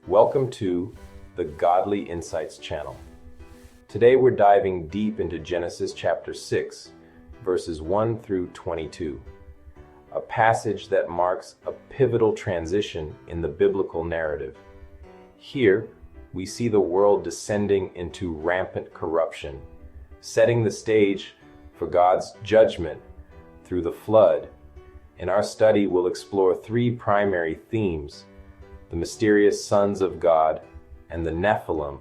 Welcome to the Godly Insights channel. Today we're diving deep into Genesis chapter 6, verses 1 through 22, a passage that marks a pivotal transition in the biblical narrative. Here, we see the world descending into rampant corruption, setting the stage for God's judgment through the flood. In our study, we'll explore three primary themes: the mysterious sons of God and the Nephilim,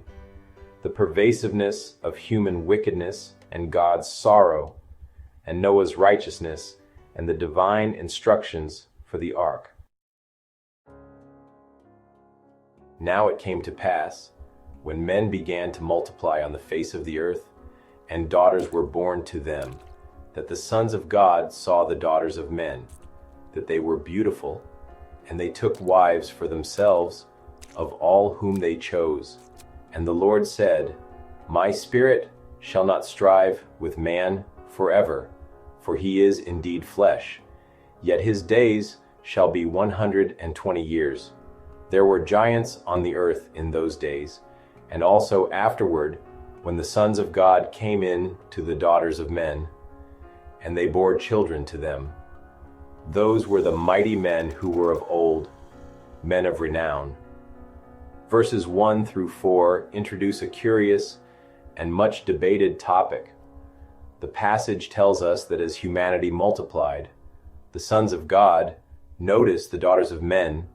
the pervasiveness of human wickedness and God's sorrow, and Noah's righteousness and the divine instructions for the ark. Now it came to pass, when men began to multiply on the face of the earth, and daughters were born to them, that the sons of God saw the daughters of men, that they were beautiful, and they took wives for themselves of all whom they chose. And the Lord said, My spirit shall not strive with man forever, for he is indeed flesh, yet his days shall be 120 years. There were giants on the earth in those days, and also afterward, when the sons of God came in to the daughters of men, and they bore children to them. Those were the mighty men who were of old, men of renown. Verses 1 through 4 introduce a curious and much debated topic. The passage tells us that as humanity multiplied, the sons of God noticed the daughters of men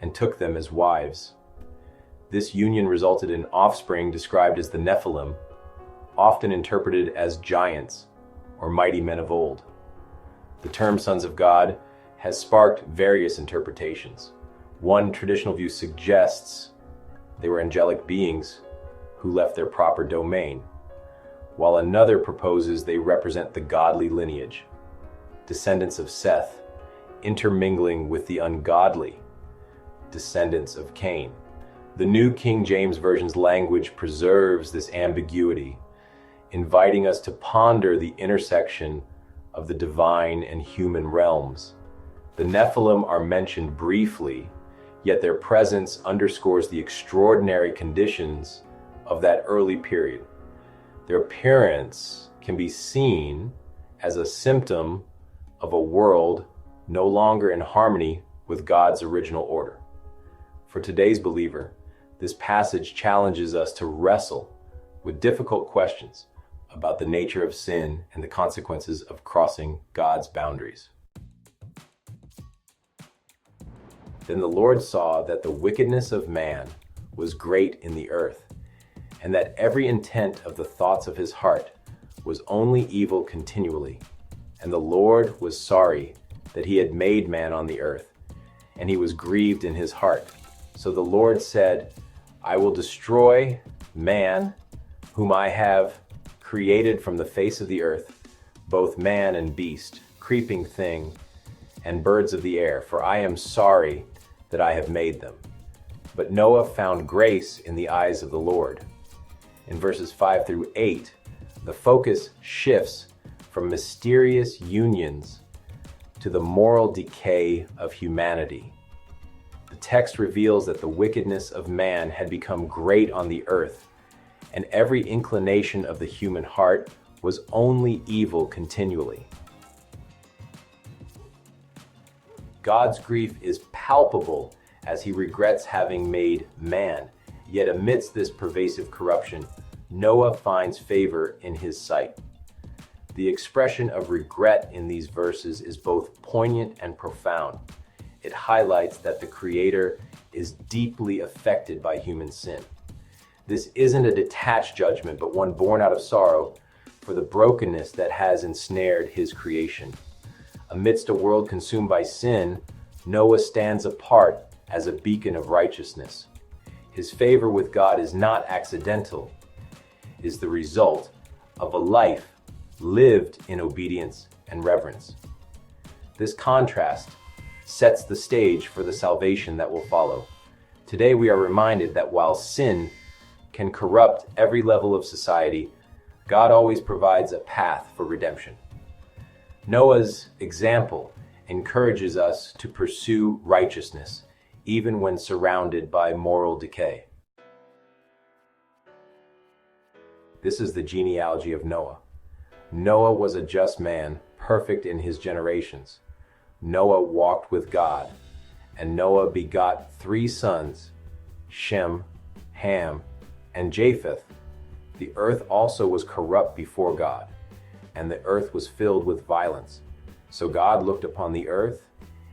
and took them as wives. This union resulted in offspring described as the Nephilim, often interpreted as giants or mighty men of old. The term sons of God has sparked various interpretations. One traditional view suggests they were angelic beings who left their proper domain, while another proposes they represent the godly lineage, descendants of Seth, intermingling with the ungodly descendants of Cain. The New King James Version's language preserves this ambiguity, inviting us to ponder the intersection of the divine and human realms. The Nephilim are mentioned briefly, yet their presence underscores the extraordinary conditions of that early period. Their appearance can be seen as a symptom of a world no longer in harmony with God's original order. For today's believer, this passage challenges us to wrestle with difficult questions about the nature of sin and the consequences of crossing God's boundaries. Then the Lord saw that the wickedness of man was great in the earth, and that every intent of the thoughts of his heart was only evil continually. And the Lord was sorry that he had made man on the earth, and he was grieved in his heart. So the Lord said, I will destroy man, whom I have created from the face of the earth, both man and beast, creeping thing, and birds of the air, for I am sorry that I have made them. But Noah found grace in the eyes of the Lord. In verses 5 through 8, the focus shifts from mysterious unions to the moral decay of humanity. The text reveals that the wickedness of man had become great on the earth, and every inclination of the human heart was only evil continually. God's grief is palpable as he regrets having made man, yet amidst this pervasive corruption, Noah finds favor in his sight. The expression of regret in these verses is both poignant and profound. It highlights that the Creator is deeply affected by human sin. This isn't a detached judgment, but one born out of sorrow for the brokenness that has ensnared his creation. Amidst a world consumed by sin, Noah stands apart as a beacon of righteousness. His favor with God is not accidental, it is the result of a life lived in obedience and reverence. This contrast sets the stage for the salvation that will follow. Today we are reminded that while sin can corrupt every level of society, God always provides a path for redemption. Noah's example encourages us to pursue righteousness, even when surrounded by moral decay. This is the genealogy of Noah. Noah was a just man, perfect in his generations. Noah walked with God, and Noah begot 3 sons, Shem, Ham, and Japheth. The earth also was corrupt before God, and the earth was filled with violence. So God looked upon the earth,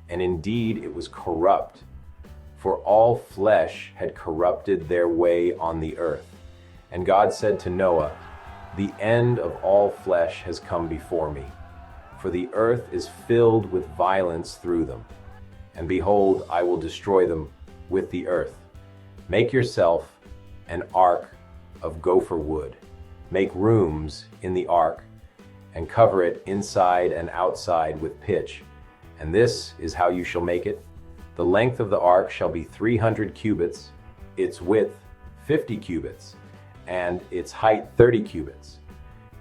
and indeed it was corrupt, for all flesh had corrupted their way on the earth. And God said to Noah, "The end of all flesh has come before me, for the earth is filled with violence through them. And behold, I will destroy them with the earth. Make yourself an ark of gopher wood. Make rooms in the ark, and cover it inside and outside with pitch. And this is how you shall make it. The length of the ark shall be 300 cubits, its width 50 cubits, and its height 30 cubits.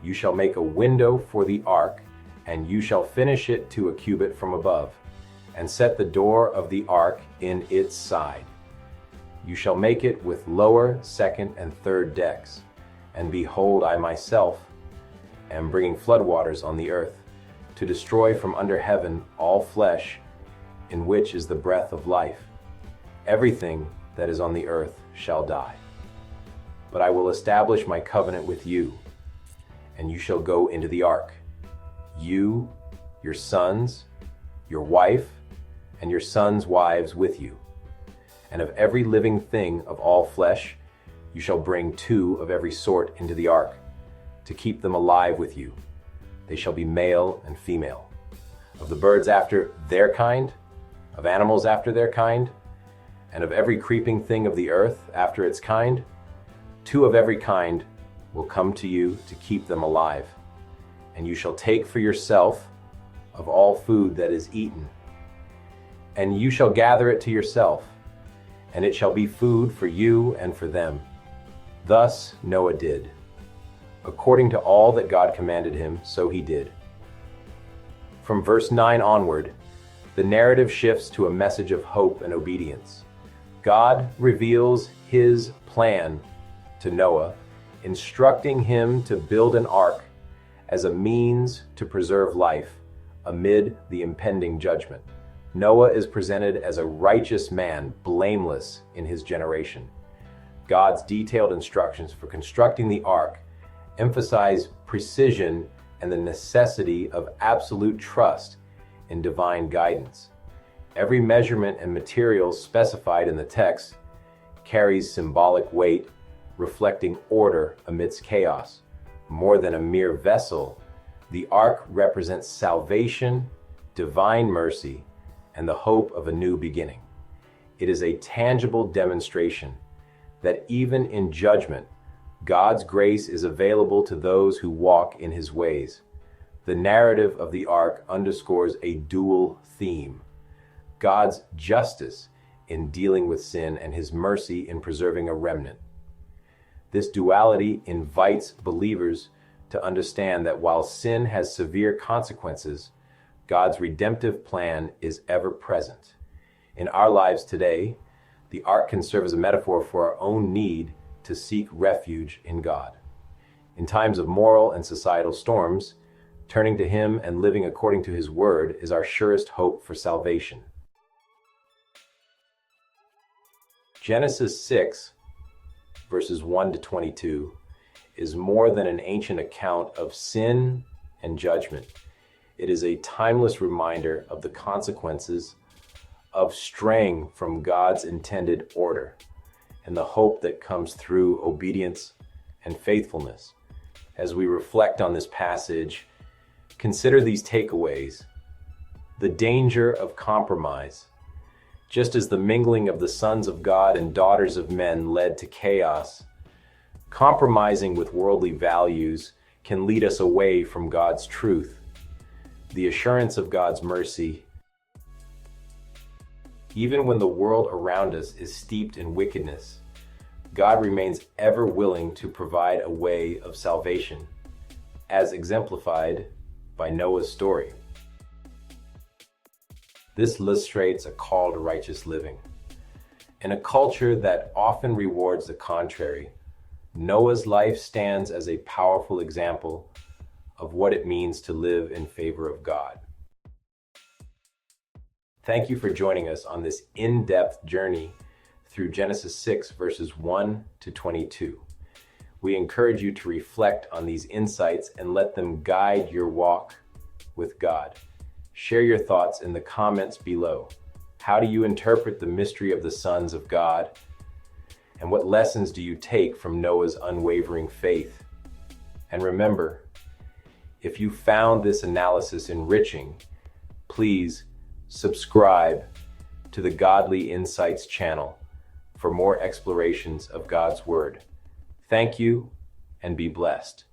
You shall make a window for the ark, and you shall finish it to a cubit from above, and set the door of the ark in its side. You shall make it with lower, second, and third decks. And behold, I myself am bringing floodwaters on the earth, to destroy from under heaven all flesh, in which is the breath of life. Everything that is on the earth shall die. But I will establish my covenant with you, and you shall go into the ark, you, your sons, your wife, and your sons' wives with you. And of every living thing of all flesh, you shall bring 2 of every sort into the ark, to keep them alive with you. They shall be male and female. Of the birds after their kind, of animals after their kind, and of every creeping thing of the earth after its kind, 2 of every kind will come to you to keep them alive. And you shall take for yourself of all food that is eaten, and you shall gather it to yourself, and it shall be food for you and for them. Thus Noah did. According to all that God commanded him, so he did. From verse 9 onward, the narrative shifts to a message of hope and obedience. God reveals his plan to Noah, instructing him to build an ark as a means to preserve life amid the impending judgment. Noah is presented as a righteous man, blameless in his generation. God's detailed instructions for constructing the ark emphasize precision and the necessity of absolute trust in divine guidance. Every measurement and material specified in the text carries symbolic weight, reflecting order amidst chaos. More than a mere vessel, the ark represents salvation, divine mercy, and the hope of a new beginning. It is a tangible demonstration that even in judgment, God's grace is available to those who walk in his ways. The narrative of the ark underscores a dual theme: God's justice in dealing with sin and his mercy in preserving a remnant. This duality invites believers to understand that while sin has severe consequences, God's redemptive plan is ever present. In our lives today, the ark can serve as a metaphor for our own need to seek refuge in God. In times of moral and societal storms, turning to him and living according to his word is our surest hope for salvation. Genesis 6, verses 1 to 22, is more than an ancient account of sin and judgment. It is a timeless reminder of the consequences of straying from God's intended order and the hope that comes through obedience and faithfulness. As we reflect on this passage, consider these takeaways. The danger of compromise. Just as the mingling of the sons of God and daughters of men led to chaos, compromising with worldly values can lead us away from God's truth. The assurance of God's mercy. Even when the world around us is steeped in wickedness, God remains ever willing to provide a way of salvation, as exemplified by Noah's story. This illustrates a call to righteous living. In a culture that often rewards the contrary, Noah's life stands as a powerful example of what it means to live in favor of God. Thank you for joining us on this in-depth journey through Genesis 6, verses 1 to 22. We encourage you to reflect on these insights and let them guide your walk with God. Share your thoughts in the comments below. How do you interpret the mystery of the sons of God? And what lessons do you take from Noah's unwavering faith? And remember, if you found this analysis enriching, please subscribe to the Godly Insights channel for more explorations of God's Word. Thank you, and be blessed.